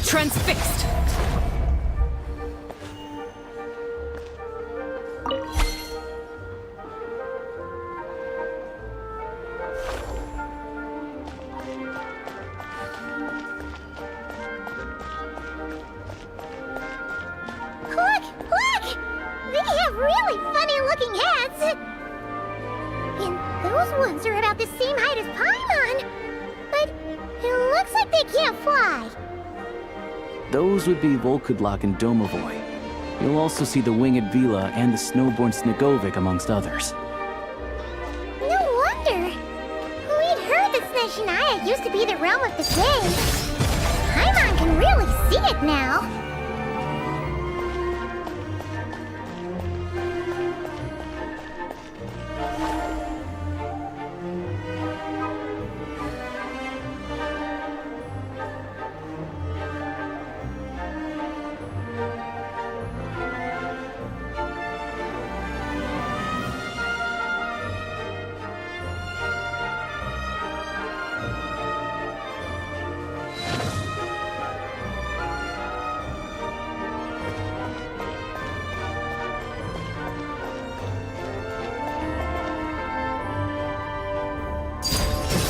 Transfixed! Look! Look! They have really funny-looking heads! And those ones are about the same height as Paimon! But it looks like they can't fly! Those would be Volkudlak and Domovoy. You'll also see the winged Vila and the snowborn Snegovic amongst others. No wonder! We'd heard that Snezhnaya used to be the realm of the dead. Paimon can really see it now!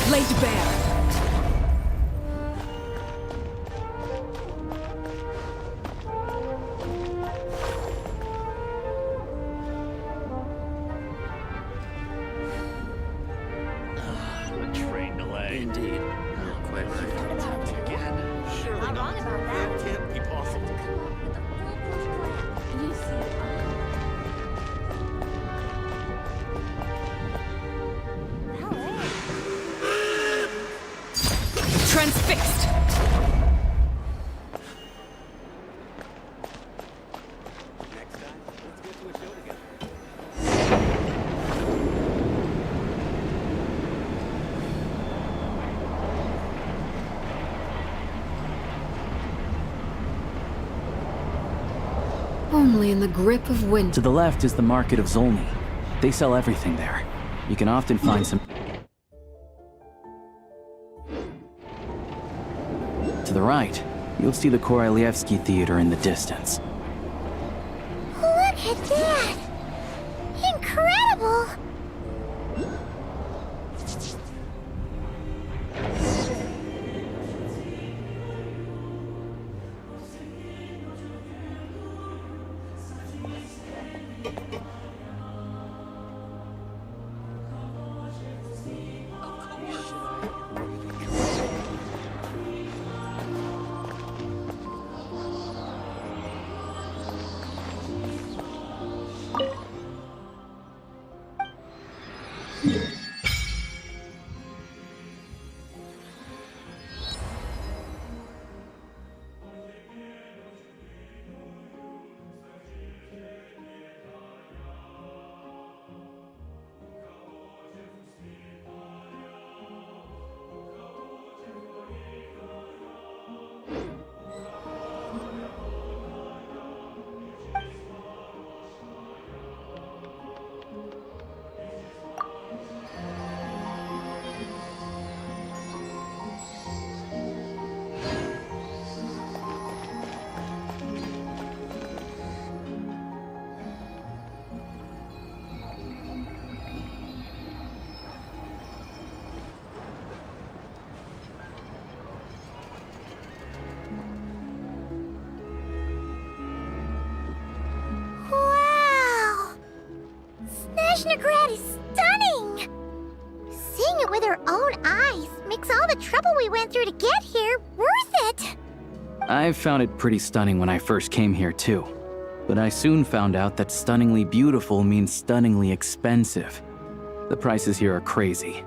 Laid bare. The train delay. Indeed. Quite right. Again. Surely Not not. wrong about that. That can't be possible. You see. Transfixed! Next time, let's get to a show together. Only in the grip of To winter. the left is the market of Zolny. They sell everything there. You can often find some... To the right, you'll see the Korolyevsky Theater in the distance. Look at that! Incredible! Wow! Snezhnegrad is stunning! Seeing it with our own eyes makes all the trouble we went through to get here worth it! I found it pretty stunning when I first came here too. But I soon found out that stunningly beautiful means stunningly expensive. The prices here are crazy.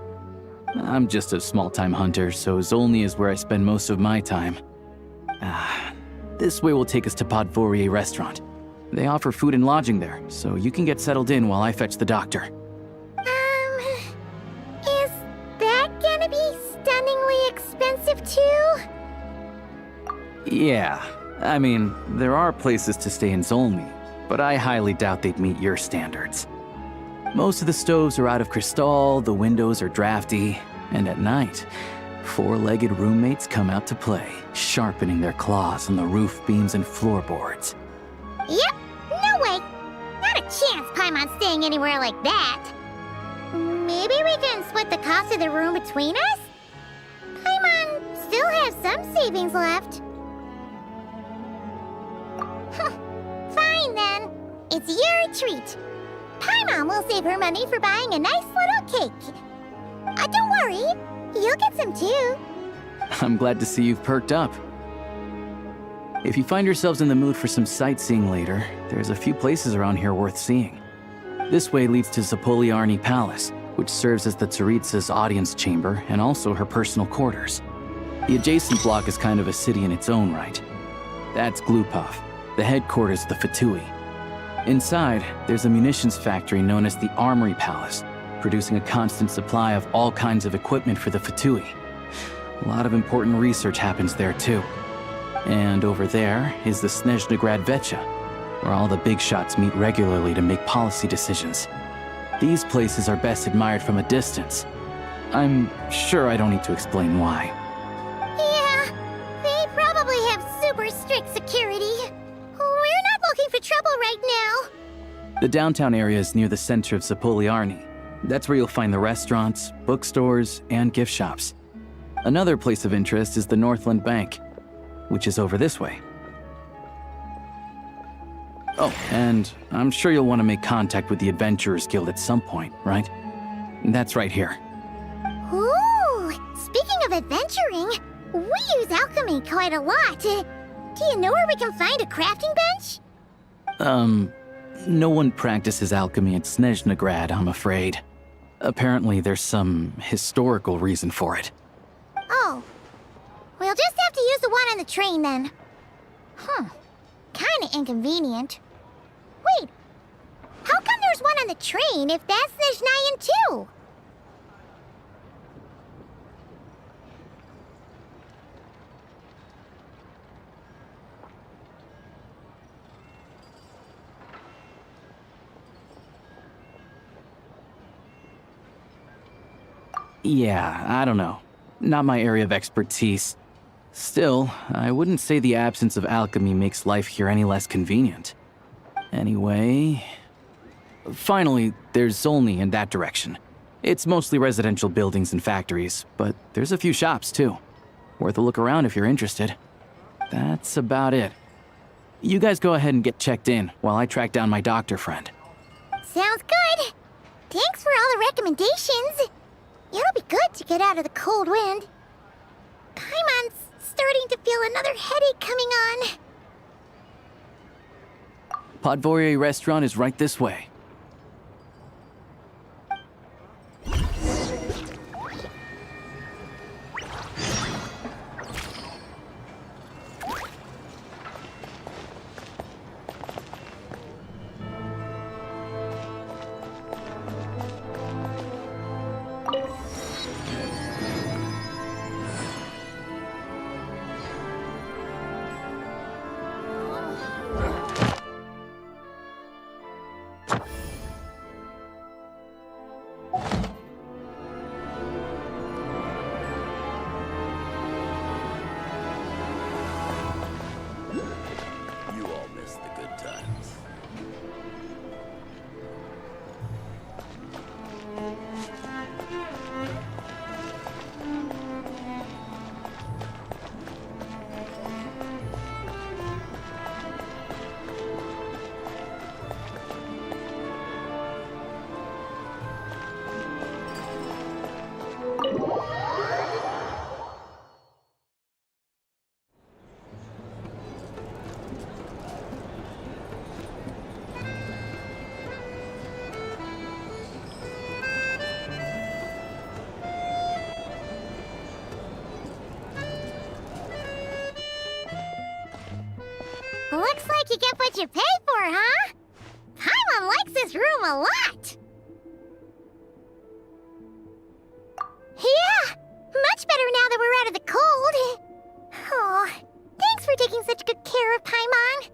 I'm just a small-time hunter, so Zolny is where I spend most of my time. This way will take us to Podvorier restaurant. They offer food and lodging there, so you can get settled in while I fetch the doctor. Is that gonna be stunningly expensive too? Yeah, I mean, there are places to stay in Zolny, but I highly doubt they'd meet your standards. Most of the stoves are out of crystal, the windows are drafty, and at night, four-legged roommates come out to play, sharpening their claws on the roof beams and floorboards. Yep, no way. Not a chance Paimon's staying anywhere like that. Maybe we can split the cost of the room between us? Paimon still has some savings left. Fine then. It's your treat. Paimon will save her money for buying a nice little cake. Don't worry, you'll get some too. I'm glad to see you've perked up. If you find yourselves in the mood for some sightseeing later, there's a few places around here worth seeing. This way leads to Zapoliarni Palace, which serves as the Tsaritsa's audience chamber and also her personal quarters. The adjacent block is kind of a city in its own right. That's Glupov, the headquarters of the Fatui. Inside, there's a munitions factory known as the Armory Palace, producing a constant supply of all kinds of equipment for the Fatui. A lot of important research happens there too. And over there is the Snezhnograd Vecha, where all the big shots meet regularly to make policy decisions. These places are best admired from a distance. I'm sure I don't need to explain why. Yeah, they probably have super strict security. We're not looking for trouble right now. The downtown area is near the center of Zapoliarni. That's where you'll find the restaurants, bookstores, and gift shops. Another place of interest is the Northland Bank, which is over this way. Oh, and I'm sure you'll want to make contact with the Adventurers Guild at some point, right? That's right here. Ooh, speaking of adventuring, we use alchemy quite a lot. Do you know where we can find a crafting bench? No one practices alchemy at Snezhnograd, I'm afraid. Apparently there's some historical reason for it. Oh. We'll just have to use the one on the train then. Kinda inconvenient. Wait, how come there's one on the train if that's Nezhnayan too? Yeah, I don't know. Not my area of expertise. Still, I wouldn't say the absence of alchemy makes life here any less convenient. Anyway... Finally, there's Zolny in that direction. It's mostly residential buildings and factories, but there's a few shops too. Worth a look around if you're interested. That's about it. You guys go ahead and get checked in while I track down my doctor friend. Sounds good. Thanks for all the recommendations. It'll be good to get out of the cold wind. Paimon's starting to feel another headache coming on. Podvorye restaurant is right this way. You all miss the good times. Looks like you get what you pay for, huh? Paimon likes this room a lot. Yeah, much better now that we're out of the cold. Oh, thanks for taking such good care of Paimon.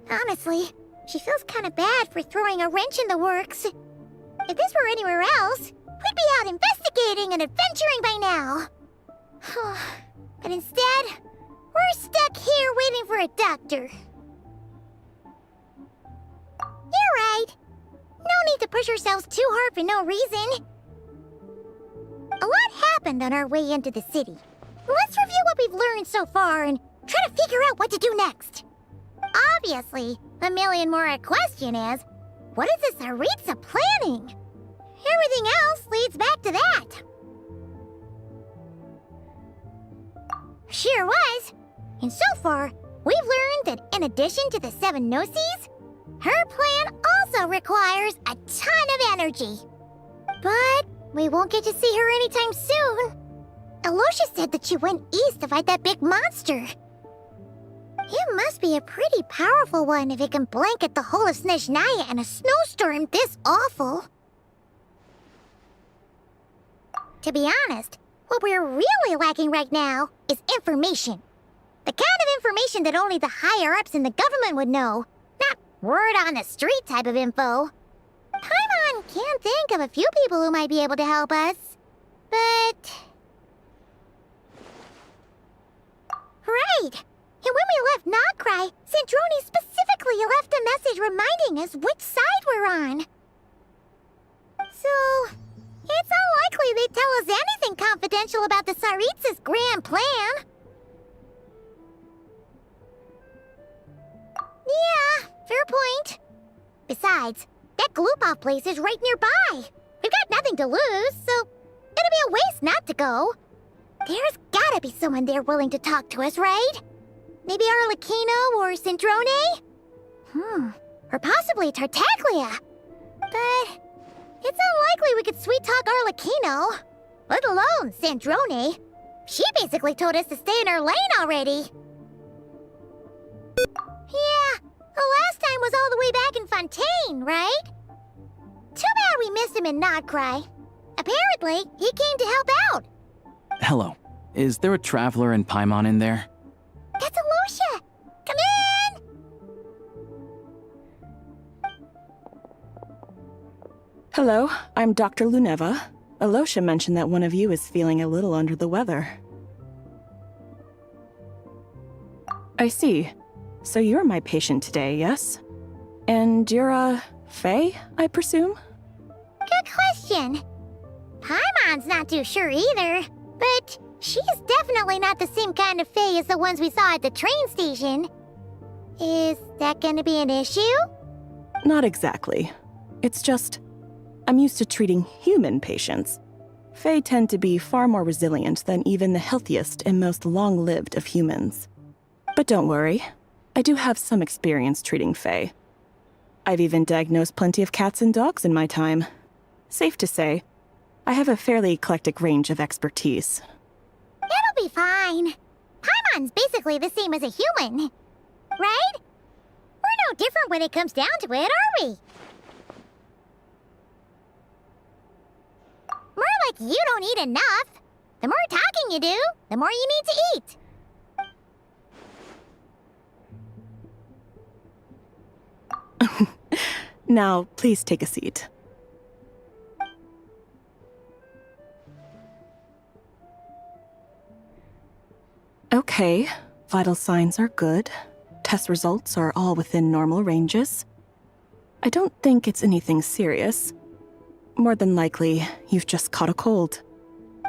Honestly, she feels kind of bad for throwing a wrench in the works. If this were anywhere else, we'd be out investigating and adventuring by now. But instead, we're stuck here waiting for a doctor. You're right. No need to push ourselves too hard for no reason. A lot happened on our way into the city. Let's review what we've learned so far and try to figure out what to do next. Obviously, the million more question is, what is this Saritsa planning? Everything else leads back to that. Sure was. And so far, we've learned that in addition to the 7 Gnosis, her plan also requires a ton of energy. But we won't get to see her anytime soon. Alosha said that she went east to fight that big monster. It must be a pretty powerful one if it can blanket the whole of Snezhnaya in a snowstorm this awful. To be honest, what we're really lacking right now is information. The kind of information that only the higher-ups in the government would know, not word-on-the-street type of info. Paimon can think of a few people who might be able to help us, but... Right! And when we left Nocry, Sandrone specifically left a message reminding us which side we're on. So, it's unlikely they'd tell us anything confidential about the Saritsa's grand plan. Yeah, fair point. Besides, that Glupov place is right nearby. We've got nothing to lose, so it'd be a waste not to go. There's gotta be someone there willing to talk to us, right? Maybe Arlecchino or Sandrone? Or possibly Tartaglia. But it's unlikely we could sweet-talk Arlecchino, let alone Sandrone. She basically told us to stay in her lane already. Yeah, the last time was all the way back in Fontaine, right? Too bad we missed him in Nocry. Apparently, he came to help out. Hello. Is there a traveler in Paimon in there? That's Alosha! Come in! Hello, I'm Dr. Luneva. Alosha mentioned that one of you is feeling a little under the weather. I see. So you're my patient today, yes? And you're, Faye, I presume? Good question. Paimon's not too sure either, but she's definitely not the same kind of Fae as the ones we saw at the train station. Is that gonna be an issue? Not exactly. It's just, I'm used to treating human patients. Fae tend to be far more resilient than even the healthiest and most long-lived of humans. But don't worry, I do have some experience treating Fae. I've even diagnosed plenty of cats and dogs in my time. Safe to say, I have a fairly eclectic range of expertise. It'll be fine. Paimon's basically the same as a human, right? We're no different when it comes down to it, are we? More like you don't eat enough. The more talking you do, the more you need to eat. Now, please take a seat. Okay, vital signs are good. Test results are all within normal ranges. I don't think it's anything serious. More than likely, you've just caught a cold.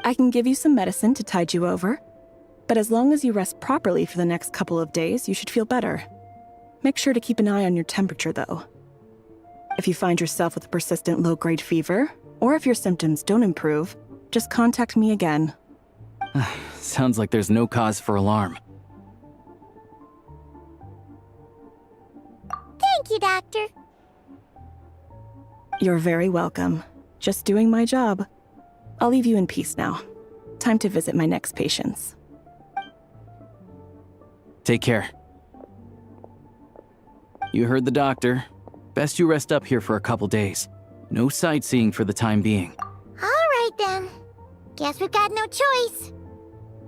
I can give you some medicine to tide you over, but as long as you rest properly for the next couple of days, you should feel better. Make sure to keep an eye on your temperature, though. If you find yourself with a persistent low-grade fever, or if your symptoms don't improve, just contact me again. Sounds like there's no cause for alarm. Thank you, Doctor. You're very welcome. Just doing my job. I'll leave you in peace now. Time to visit my next patients. Take care. You heard the doctor. Best you rest up here for a couple days. No sightseeing for the time being. All right, then. Guess we've got no choice.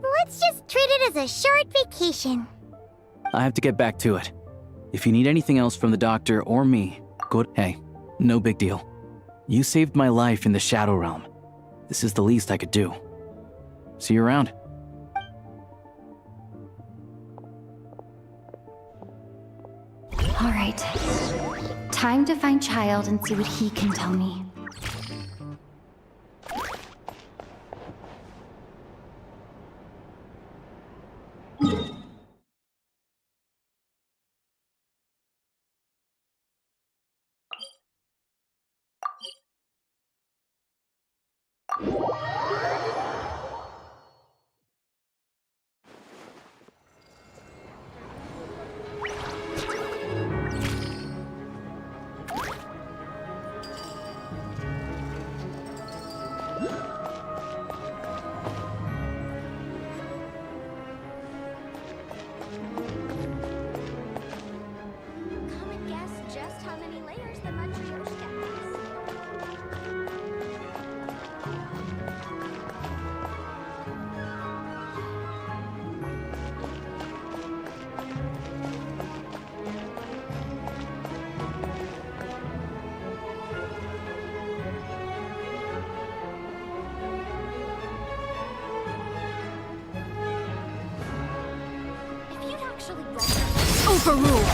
Let's just treat it as a short vacation. I have to get back to it. If you need anything else from the doctor or me, good. Hey, no big deal. You saved my life in the Shadow Realm. This is the least I could do. See you around. All right. Time to find Child and see what he can tell me. Come and guess just how many layers the Matryoshka has. If you'd actually read them, Overruled.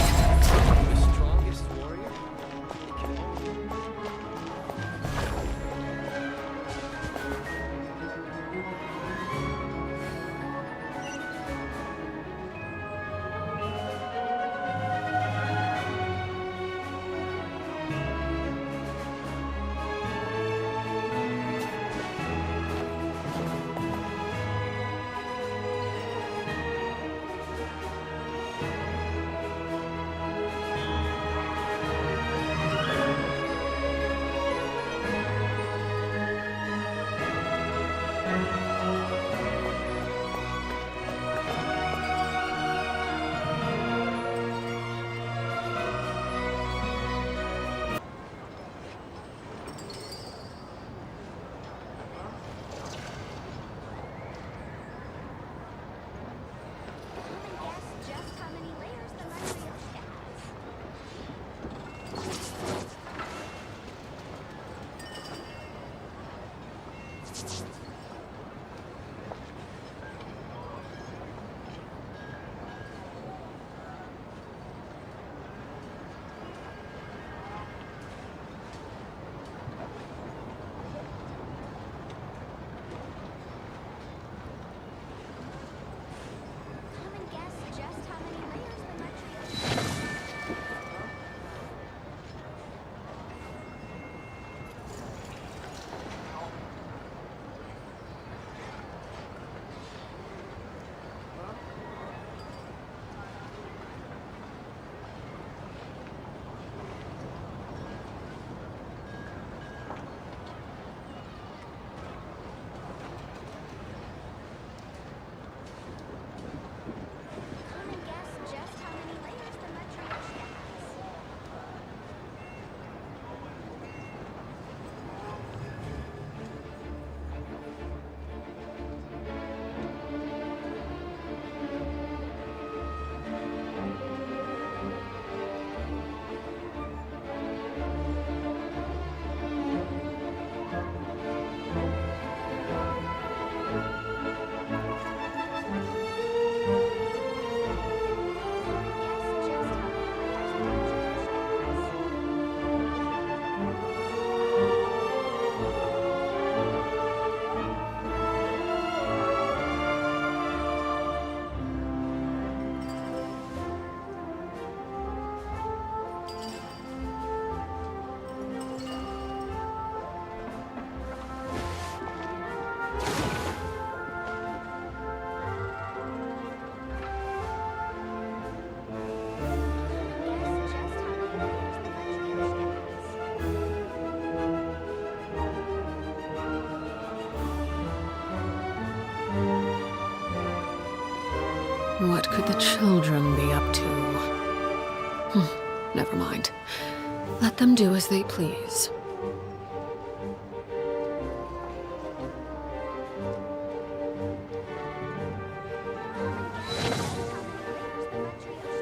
The strongest warrior? It can only... come and guess just how many layers the Matryoshka has. Come and guess just how many layers the Matryoshka has. Come and guess just how many layers the Matryoshka has. Guess just how many layers the Matryoshka has. Guess just how many layers the Matryoshka has. What could the children be up to? Never mind. Let them do as they please. Come and guess just how many layers the Matryoshka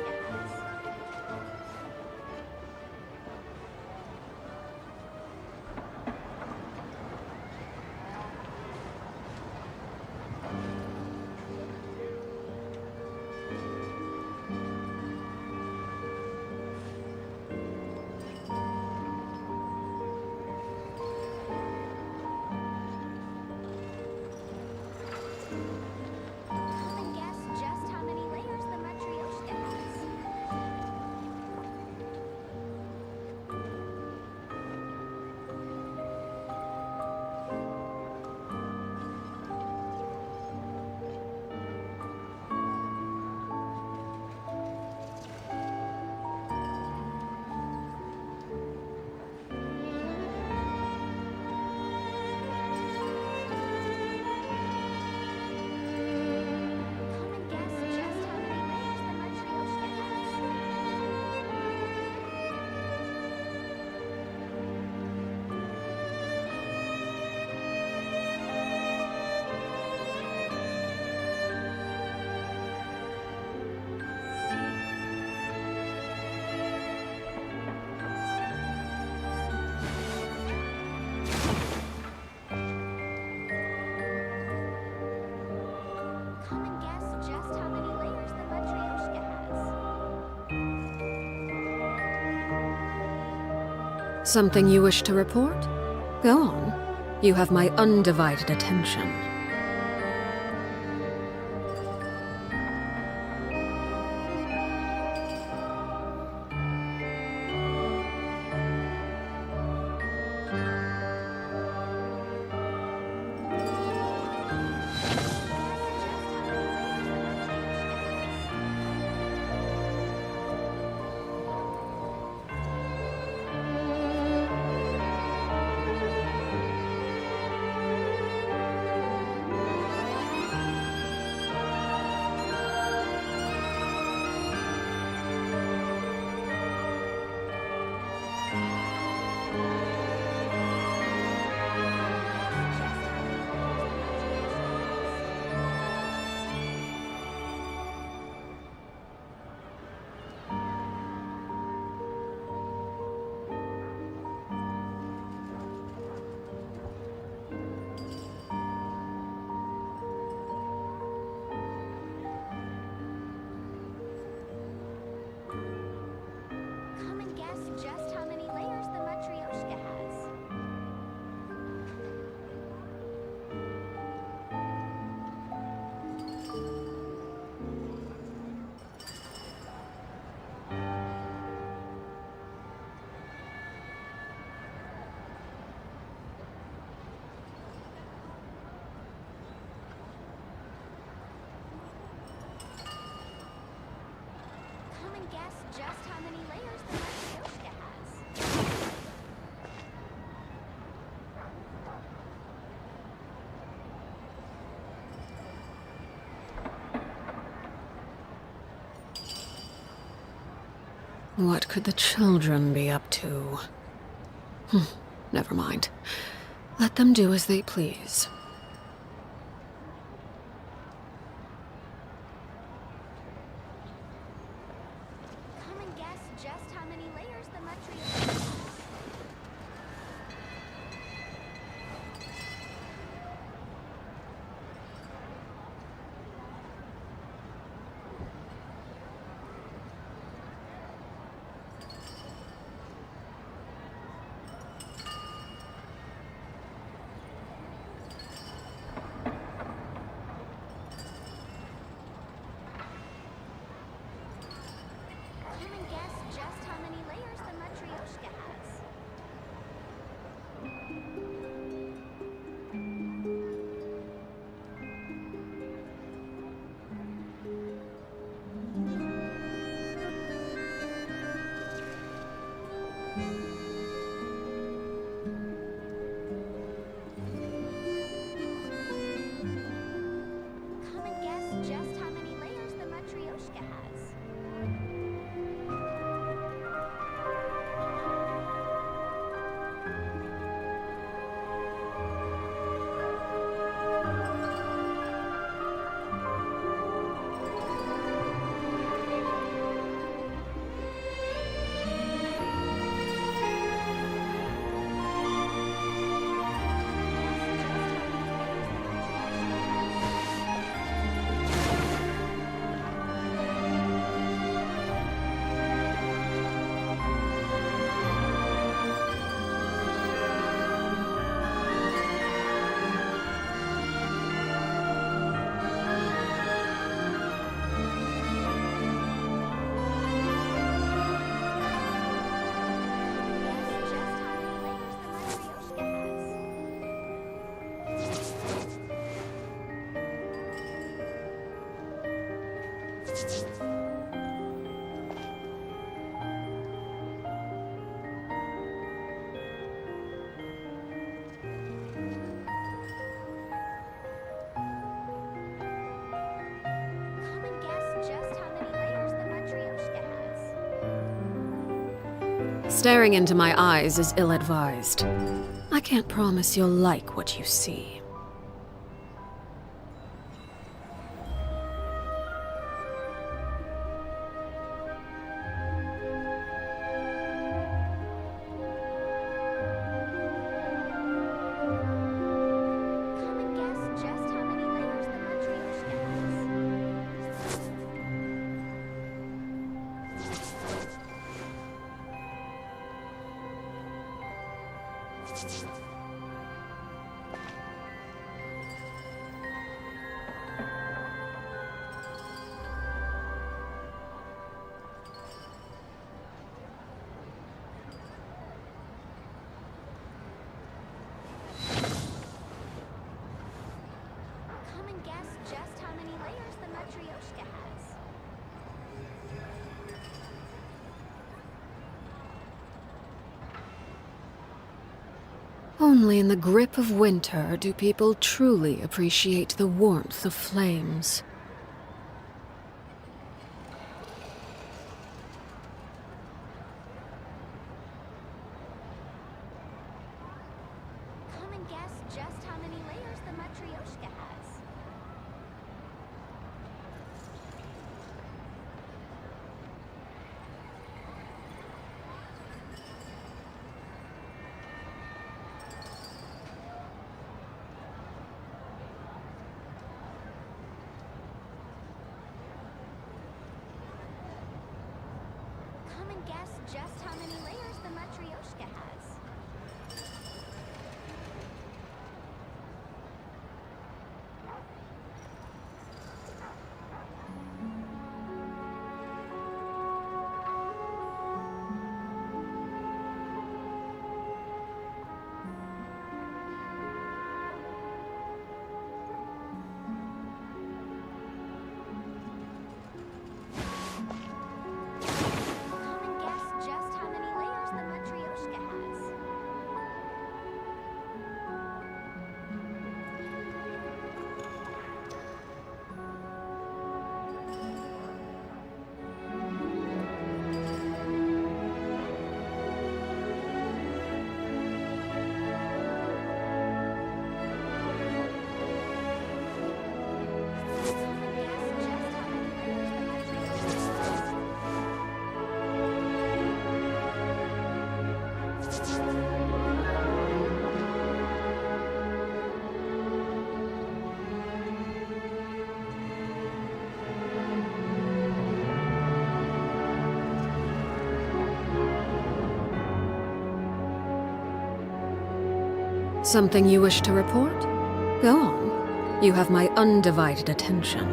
Something you wish to report? Go on. You have my undivided attention. Come and guess just how many layers the Matryoshka has. Come and guess just how many layers the Matryoshka has. What could the children be up to? Never mind. Let them do as they please. Come and guess just how many layers the Matryoshka has. Come and guess just how many layers the Matryoshka has. Come and guess just how many layers the Matryoshka has. Guess just how many layers the Matryoshka has. Come and guess just how many layers the Matryoshka has. Staring into my eyes is ill-advised. I can't promise you'll like what you see. Come and guess just how many layers the Matryoshka has. Come and guess just how many layers the Matryoshka has. Only in the grip of winter do people truly appreciate the warmth of flames. Come and guess just how many layers the Matryoshka has. Come and guess just how many layers the Matryoshka has. Come and guess just how many layers the Matryoshka has. Come and guess just how many layers the Matryoshka has. Something you wish to report? Go on. You have my undivided attention.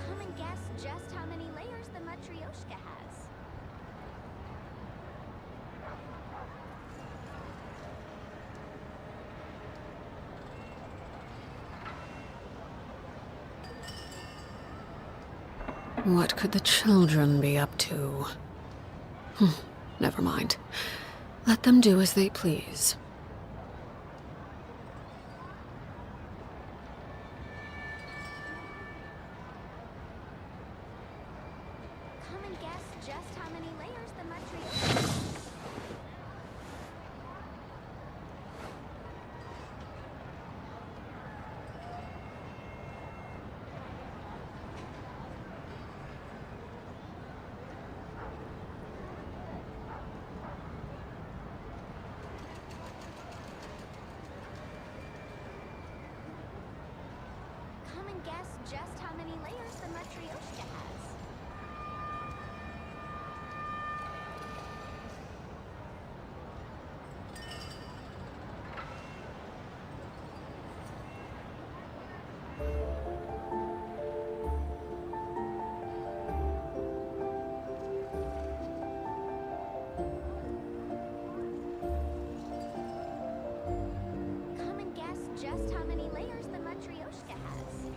Come and guess just how many layers the Matryoshka has. What could the children be up to? Never mind. Let them do as they please. Come and guess just how many layers the Matryoshka has. Come and guess just how many layers the Matryoshka has. Come and guess just how many layers the Matryoshka has.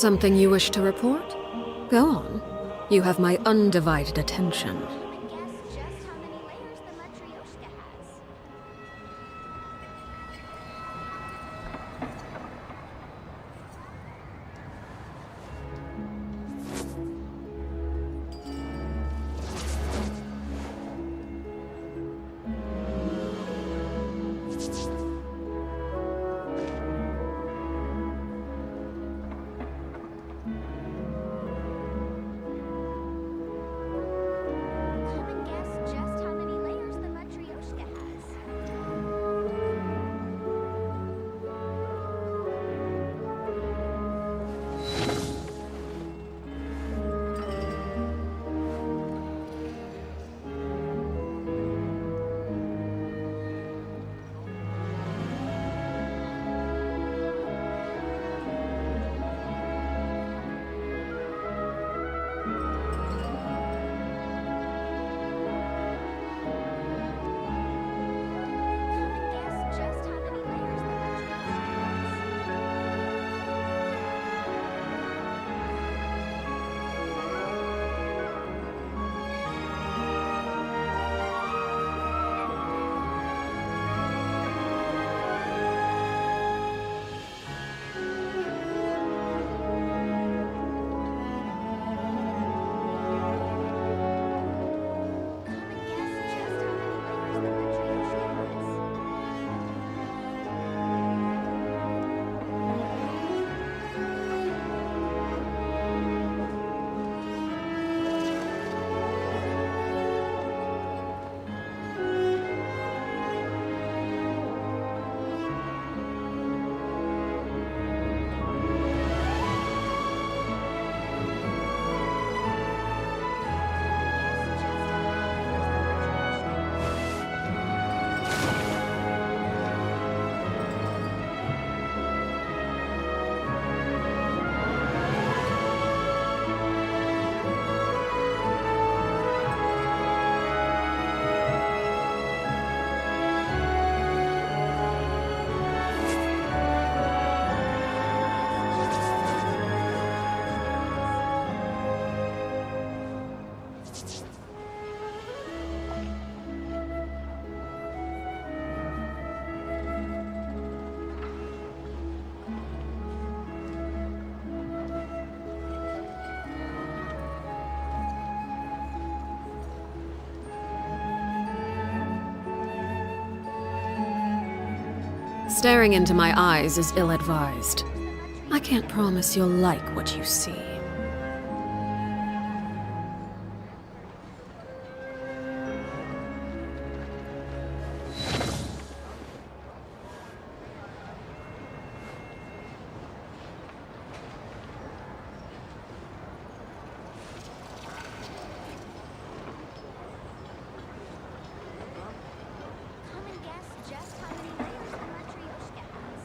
Something you wish to report? Go on. You have my undivided attention. Guess just how many layers the Matryoshka has. Come and guess just how many layers the Matryoshka has. Come and guess just how many layers the Matryoshka has. Come and guess just how many layers the Matryoshka has. Staring into my eyes is ill-advised. I can't promise you'll like what you see. Come and guess just how many layers the Matryoshka has.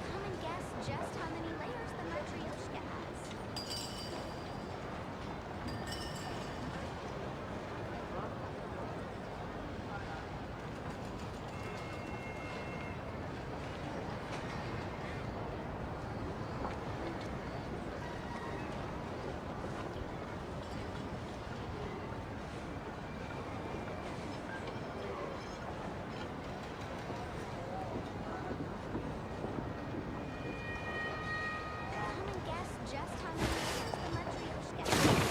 Come and guess just how many layers the Matryoshka has. Come and guess just how many layers the Matryoshka has.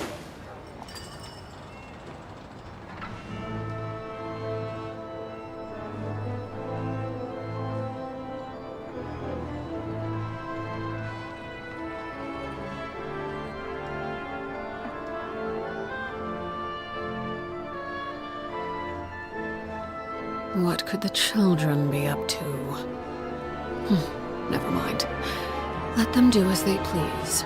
What could the children be up to? Never mind. Let them do as they please.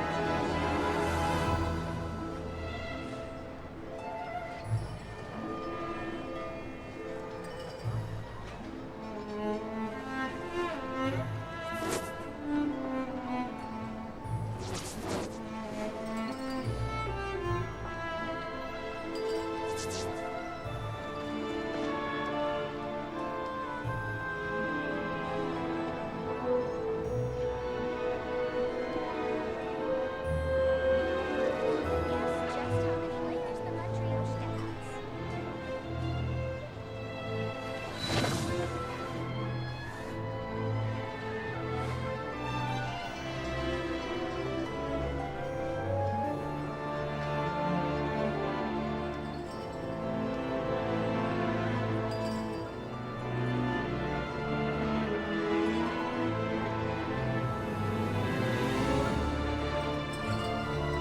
Guess just how many layers the matryoshka has. Guess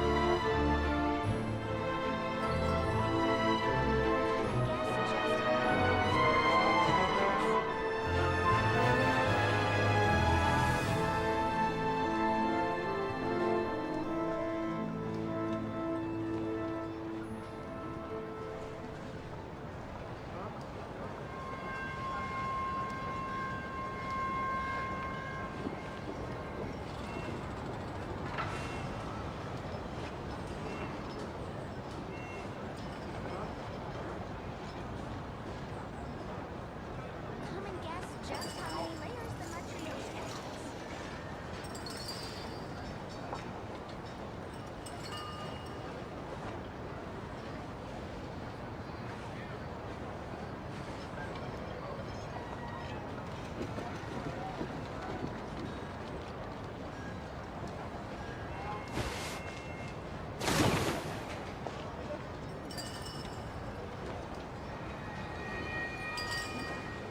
just how many Come and guess just how many layers the matryoshka has.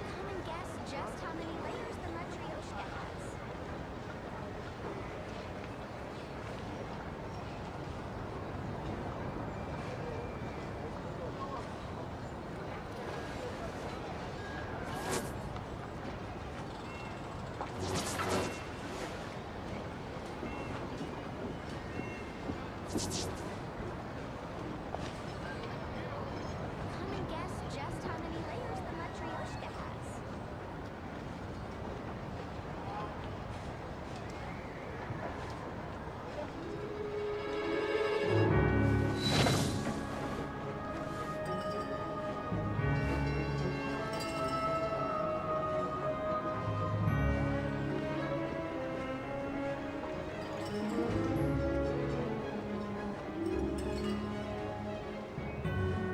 Come and guess just how many layers the matryoshka has. Come and guess just how many layers the matryoshka has.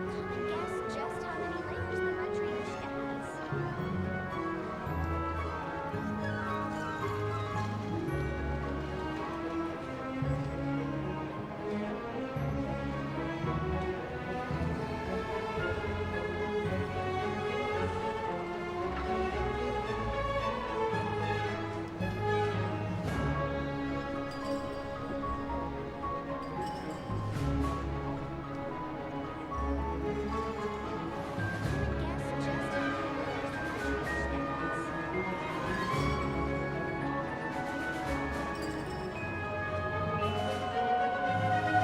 Come and guess just how many layers the matryoshka has. Guess just how many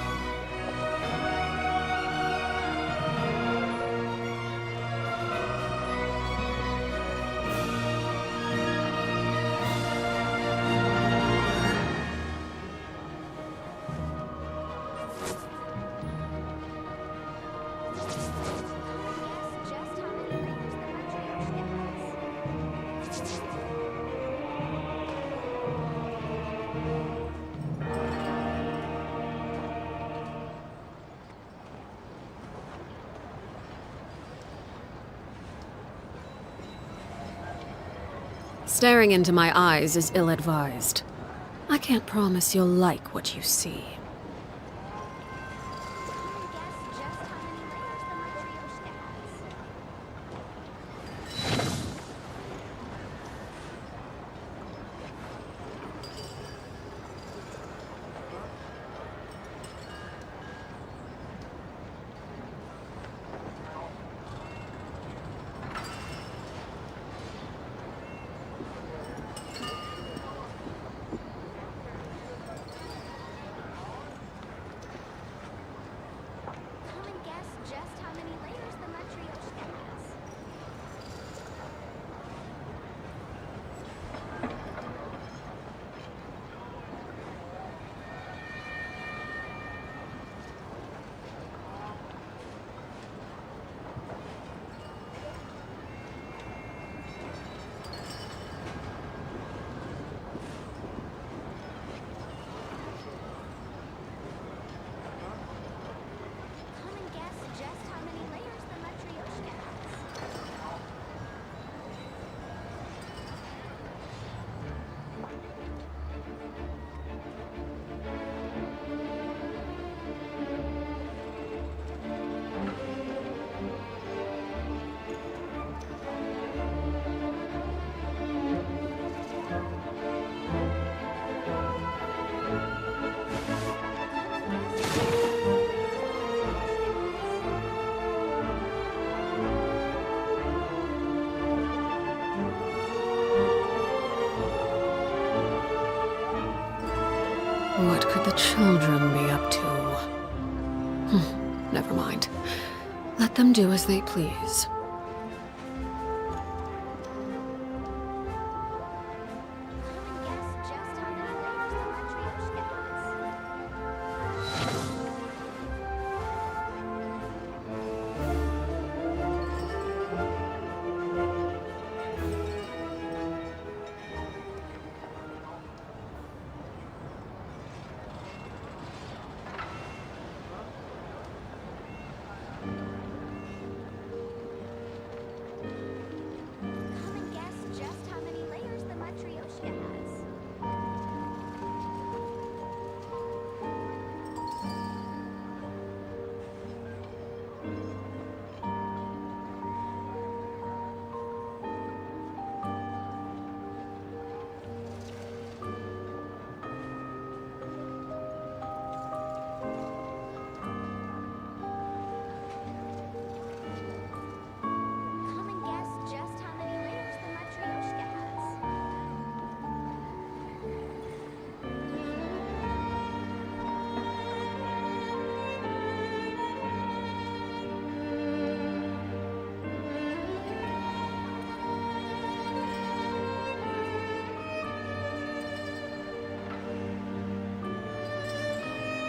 layers the matryoshka has. Guess just how many layers the matryoshka has. Staring into my eyes is ill-advised. I can't promise you'll like what you see. Come and guess just how many layers the matryoshka has. children be up to? Never mind. Let them do as they please. Guess just how many layers the Matryoshka has. Come and guess just how many layers the Matryoshka has. Come and guess just how many layers the Matryoshka has. Come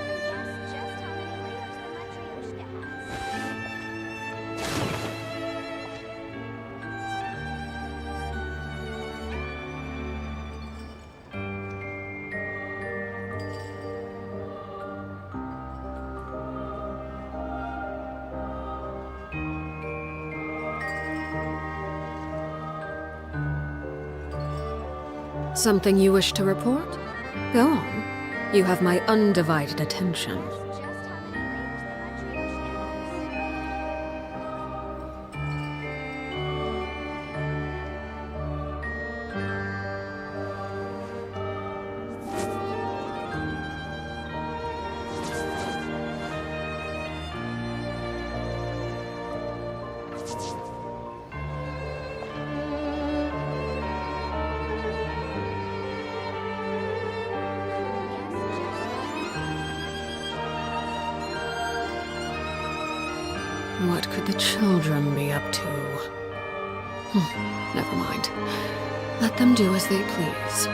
and guess just how many layers the Matryoshka has. Something you wish to report? Go on. You have my undivided attention. Just how many layers the Matryoshka has. What could the children be up to? Never mind. Let them do as they please.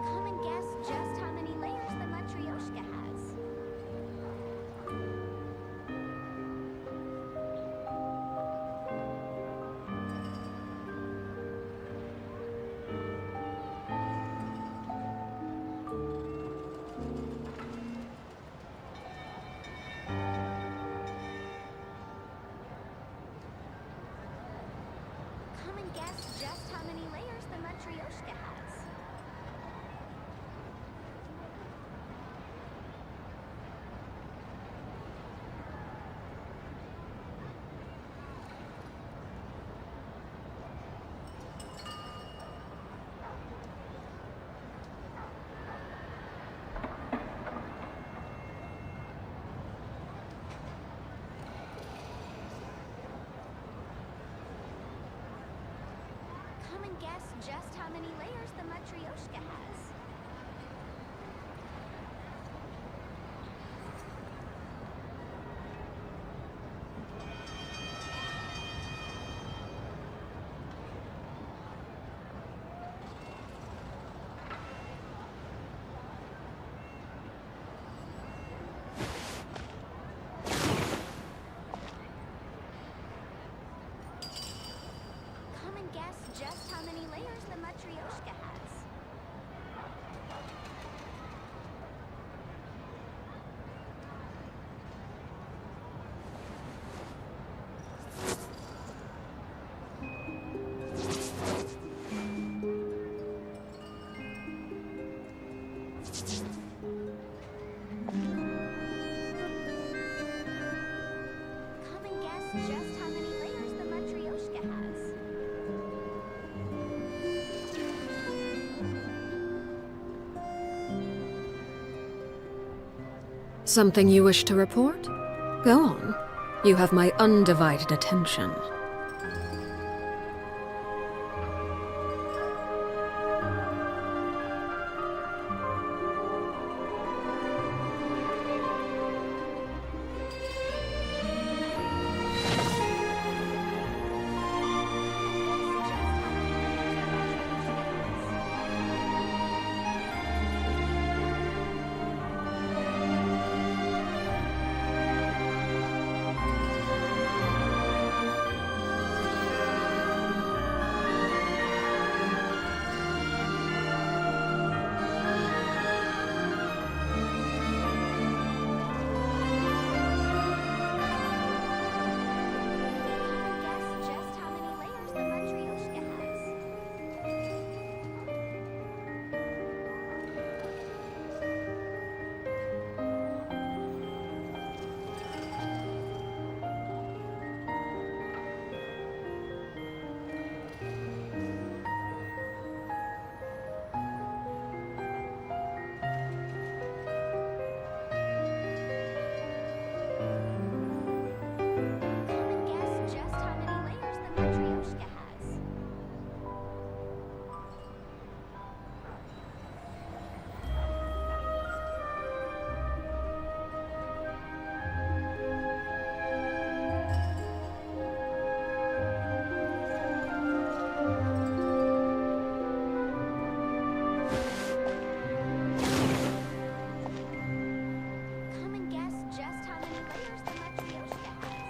Come and guess just how many layers the Matryoshka has. Come and guess just how many layers the Matryoshka has. Come and guess just how many layers the Matryoshka has. Come and guess just how many layers the Matryoshka has. Something you wish to report? Go on. You have my undivided attention. Guess just how many layers the Matryoshka has. Come and guess just how many layers the Matryoshka has. Come and guess just how many layers the Matryoshka has.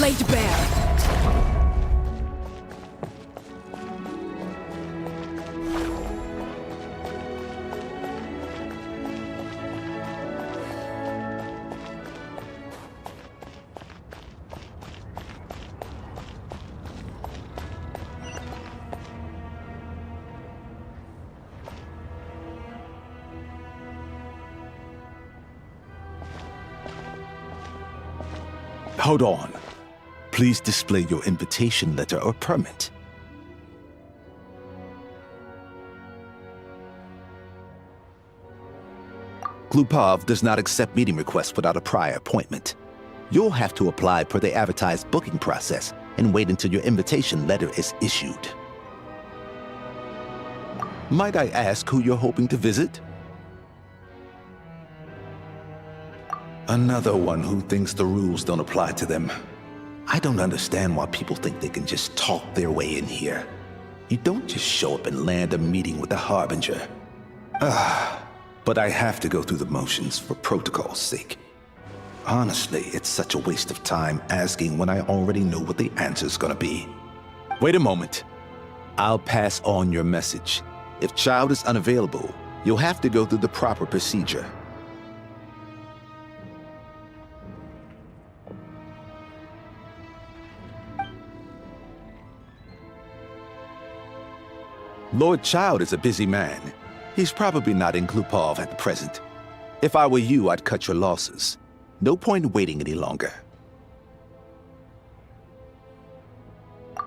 Laid bare. Hold on. Please display your invitation letter or permit. Glupov does not accept meeting requests without a prior appointment. You'll have to apply per the advertised booking process and wait until your invitation letter is issued. Might I ask who you're hoping to visit? Another one who thinks the rules don't apply to them. I don't understand why people think they can just talk their way in here. You don't just show up and land a meeting with the Harbinger. But I have to go through the motions for protocol's sake. Honestly, it's such a waste of time asking when I already know what the answer's gonna be. Wait a moment. I'll pass on your message. If child is unavailable, you'll have to go through the proper procedure. Lord Child is a busy man. He's probably not in Glupov at the present. If I were you, I'd cut your losses. No point in waiting any longer.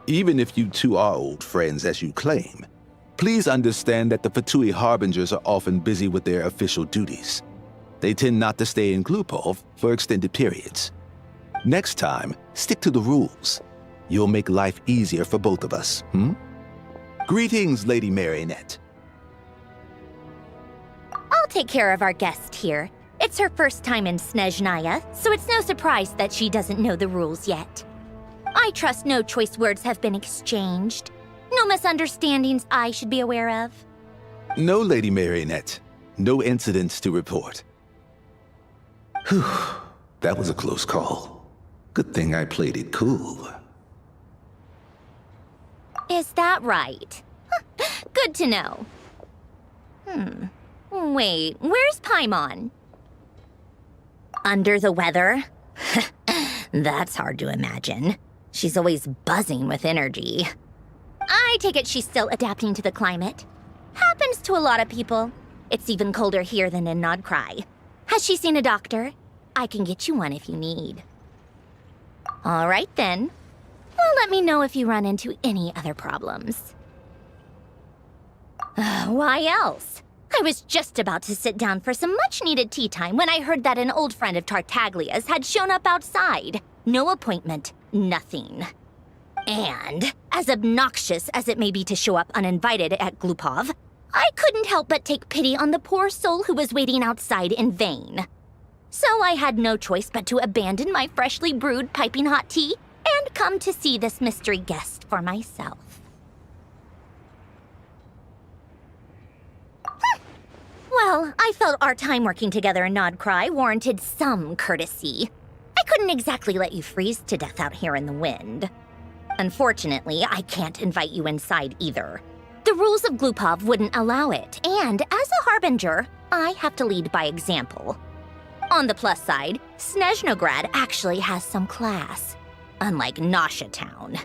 Even if you two are old friends as you claim, please understand that the Fatui Harbingers are often busy with their official duties. They tend not to stay in Glupov for extended periods. Next time, stick to the rules. You'll make life easier for both of us, Greetings, Lady Marionette. I'll take care of our guest here. It's her first time in Snezhnaya, so it's no surprise that she doesn't know the rules yet. I trust no choice words have been exchanged. No misunderstandings I should be aware of. No, Lady Marionette. No incidents to report. Whew, that was a close call. Good thing I played it cool. Is that right? Good to know. Wait, where's Paimon? Under the weather? That's hard to imagine. She's always buzzing with energy. I take it she's still adapting to the climate. Happens to a lot of people. It's even colder here than in Nodcry. Has she seen a doctor? I can get you one if you need. All right then. Well, let me know if you run into any other problems. Why else? I was just about to sit down for some much-needed tea time when I heard that an old friend of Tartaglia's had shown up outside. No appointment, nothing. And, as obnoxious as it may be to show up uninvited at Glupov, I couldn't help but take pity on the poor soul who was waiting outside in vain. So I had no choice but to abandon my freshly brewed piping hot tea and come to see this mystery guest for myself. Well, I felt our time working together in Nodcry warranted some courtesy. I couldn't exactly let you freeze to death out here in the wind. Unfortunately, I can't invite you inside either. The rules of Glupov wouldn't allow it, and as a harbinger, I have to lead by example. On the plus side, Snezhnograd actually has some class, unlike Nasha Town.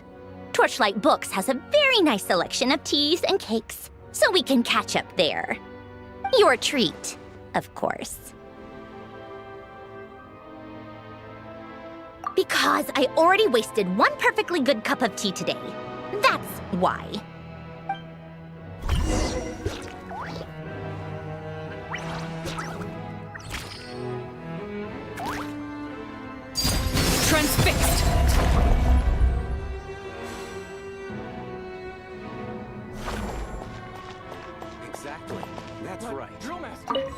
Torchlight Books has a very nice selection of teas and cakes, so we can catch up there. Your treat, of course. Because I already wasted one perfectly good cup of tea today. That's why. Transfixed! Exactly. That's right. Drill master!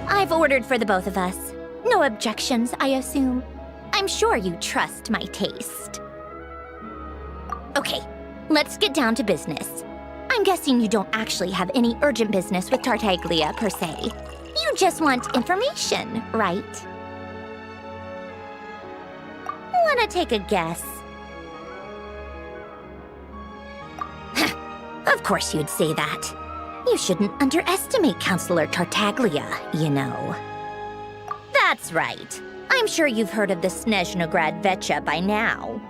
I've ordered for the both of us. No objections, I assume. I'm sure you trust my taste. Okay, let's get down to business. I'm guessing you don't actually have any urgent business with Tartaglia, per se. You just want information, right? Wanna take a guess? Of course you'd say that. You shouldn't underestimate Counselor Tartaglia, you know. That's right. I'm sure you've heard of the Snezhnograd by now.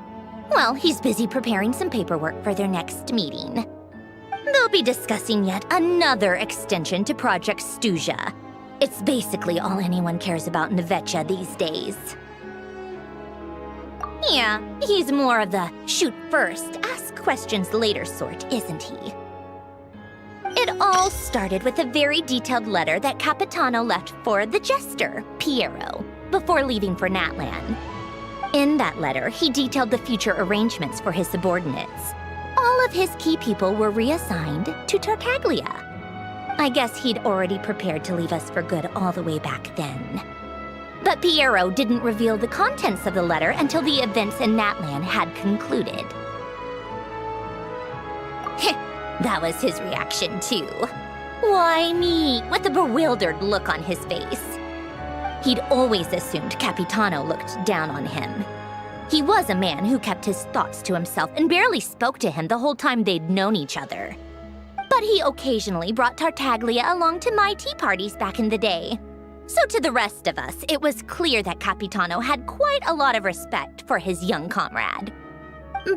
Well, he's busy preparing some paperwork for their next meeting. They'll be discussing yet another extension to Project Stuja. It's basically all anyone cares about in Vetcha these days. Yeah, he's more of the shoot first, ask questions later sort, isn't he? It all started with a very detailed letter that Capitano left for the jester, Piero, before leaving for Natlan. In that letter, he detailed the future arrangements for his subordinates. All of his key people were reassigned to Tartaglia. I guess he'd already prepared to leave us for good all the way back then. But Piero didn't reveal the contents of the letter until the events in Natlan had concluded. That was his reaction, too. Why me? With a bewildered look on his face. He'd always assumed Capitano looked down on him. He was a man who kept his thoughts to himself and barely spoke to him the whole time they'd known each other. But he occasionally brought Tartaglia along to my tea parties back in the day. So to the rest of us, it was clear that Capitano had quite a lot of respect for his young comrade.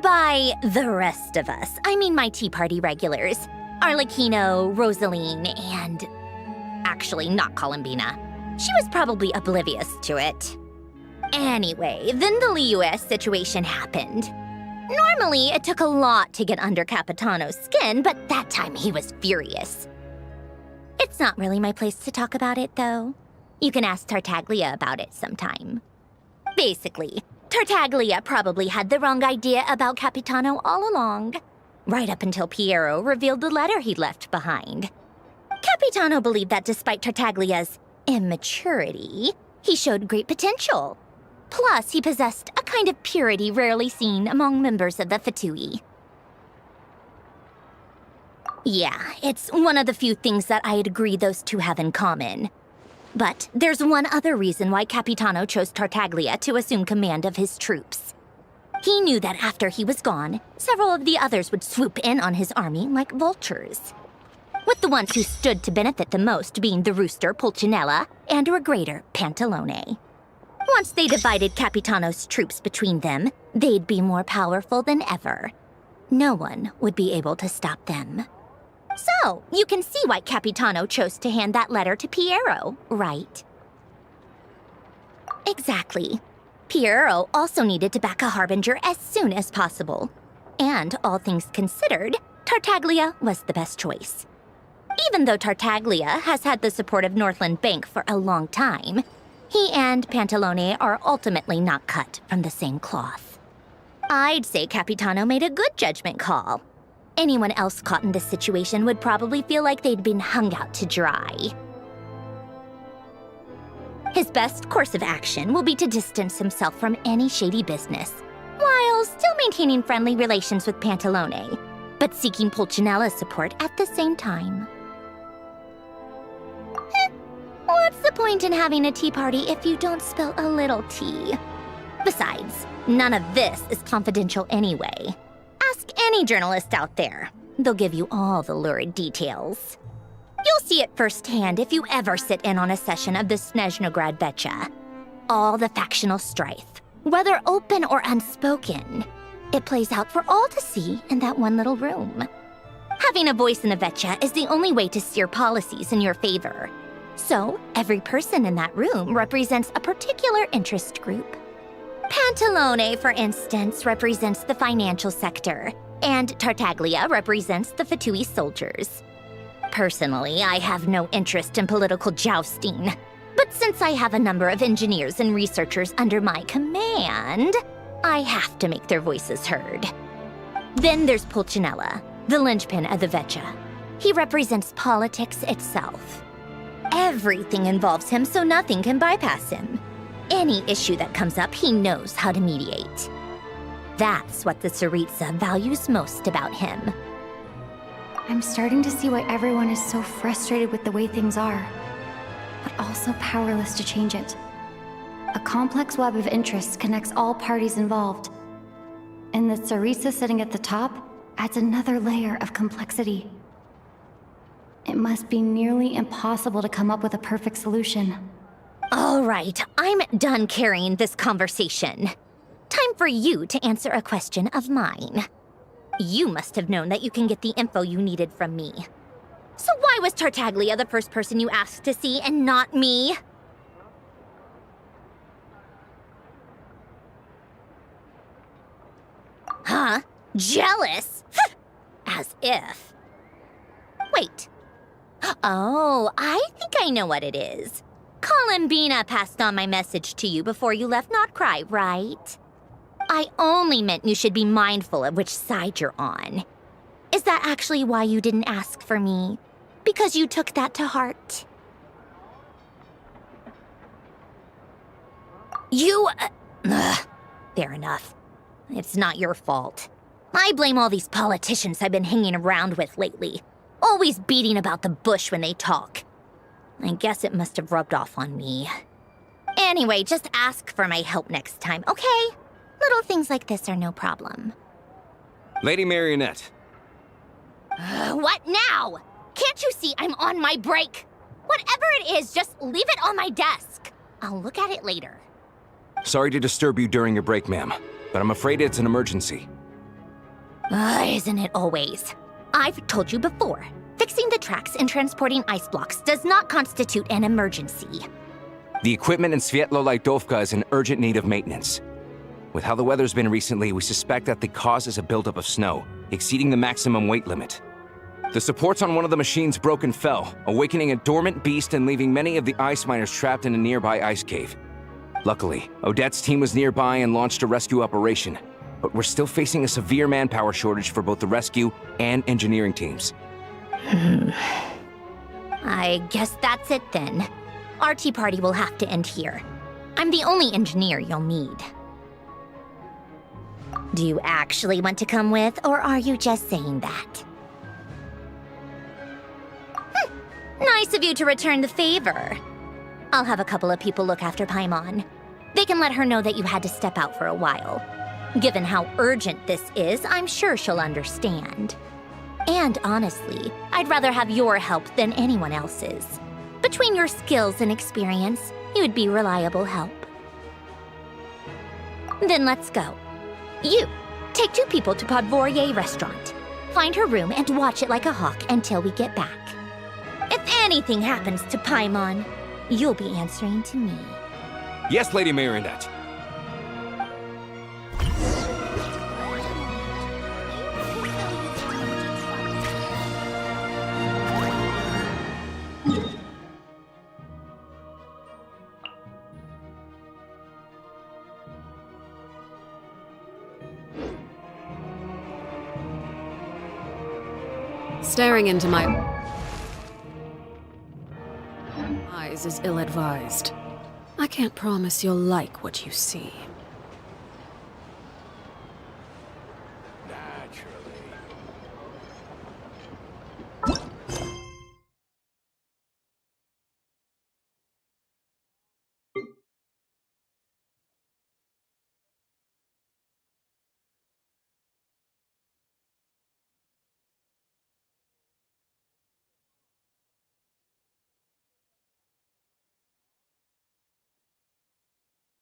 By the rest of us, I mean my tea party regulars. Arlecchino, Rosaline, and... actually, not Columbina. She was probably oblivious to it. Anyway, then the Liues situation happened. Normally, it took a lot to get under Capitano's skin, but that time he was furious. It's not really my place to talk about it, though. You can ask Tartaglia about it sometime. Basically, Tartaglia probably had the wrong idea about Capitano all along, right up until Piero revealed the letter he'd left behind. Capitano believed that despite Tartaglia's immaturity, he showed great potential. Plus, he possessed a kind of purity rarely seen among members of the Fatui. Yeah, it's one of the few things that I'd agree those two have in common. But there's one other reason why Capitano chose Tartaglia to assume command of his troops. He knew that after he was gone, several of the others would swoop in on his army like vultures. With the ones who stood to benefit the most being the rooster Pulcinella and Regrator Pantalone. Once they divided Capitano's troops between them, they'd be more powerful than ever. No one would be able to stop them. So, you can see why Capitano chose to hand that letter to Piero, right? Exactly. Piero also needed to back a harbinger as soon as possible. And, all things considered, Tartaglia was the best choice. Even though Tartaglia has had the support of Northland Bank for a long time, he and Pantalone are ultimately not cut from the same cloth. I'd say Capitano made a good judgment call. Anyone else caught in this situation would probably feel like they'd been hung out to dry. His best course of action will be to distance himself from any shady business, while still maintaining friendly relations with Pantalone, but seeking Pulcinella's support at the same time. What's the point in having a tea party if you don't spill a little tea? Besides, none of this is confidential anyway. Ask any journalist out there. They'll give you all the lurid details. You'll see it firsthand if you ever sit in on a session of the Snezhnograd. All the factional strife, whether open or unspoken, it plays out for all to see in that one little room. Having a voice in the Vetcha is the only way to steer policies in your favor. So, every person in that room represents a particular interest group. Pantalone, for instance, represents the financial sector, and Tartaglia represents the Fatui soldiers. Personally, I have no interest in political jousting, but since I have a number of engineers and researchers under my command, I have to make their voices heard. Then there's Pulcinella, the linchpin of the Vetcha. He represents politics itself. Everything involves him, so nothing can bypass him. Any issue that comes up, he knows how to mediate. That's what the Tsaritsa values most about him. I'm starting to see why everyone is so frustrated with the way things are, but also powerless to change it. A complex web of interests connects all parties involved, and the Tsaritsa sitting at the top adds another layer of complexity. It must be nearly impossible to come up with a perfect solution. Oh, All right, I'm done carrying this conversation. Time for you to answer a question of mine. You must have known that you can get the info you needed from me. So why was Tartaglia the first person you asked to see and not me? Huh? Jealous? As if. Wait. Oh, I think I know what it is. Columbina passed on my message to you before you left Notcry, right? I only meant you should be mindful of which side you're on. Is that actually why you didn't ask for me? Because you took that to heart? Fair enough. It's not your fault. I blame all these politicians I've been hanging around with lately. Always beating about the bush when they talk. I guess it must have rubbed off on me. Anyway, just ask for my help next time, okay? Little things like this are no problem. Lady Marionette. What now? Can't you see I'm on my break? Whatever it is, just leave it on my desk. I'll look at it later. Sorry to disturb you during your break, ma'am, but I'm afraid it's an emergency. Isn't it always? I've told you before, fixing the tracks and transporting ice blocks does not constitute an emergency. The equipment in Svietlolaidovka is in urgent need of maintenance. With how the weather's been recently, we suspect that the cause is a buildup of snow, exceeding the maximum weight limit. The supports on one of the machines broke and fell, awakening a dormant beast and leaving many of the ice miners trapped in a nearby ice cave. Luckily, Odette's team was nearby and launched a rescue operation, but we're still facing a severe manpower shortage for both the rescue and engineering teams. I guess that's it then. Our tea party will have to end here. I'm the only engineer you'll need. Do you actually want to come with, or are you just saying that? Nice of you to return the favor. I'll have a couple of people look after Paimon. They can let her know that you had to step out for a while. Given how urgent this is, I'm sure she'll understand. And honestly, I'd rather have your help than anyone else's. Between your skills and experience, you'd be reliable help. Then let's go. You, take 2 people to Podvorier restaurant. Find her room and watch it like a hawk until we get back. If anything happens to Paimon, you'll be answering to me. Yes, Lady Marionette. Staring into my eyes is ill-advised. I can't promise you'll like what you see.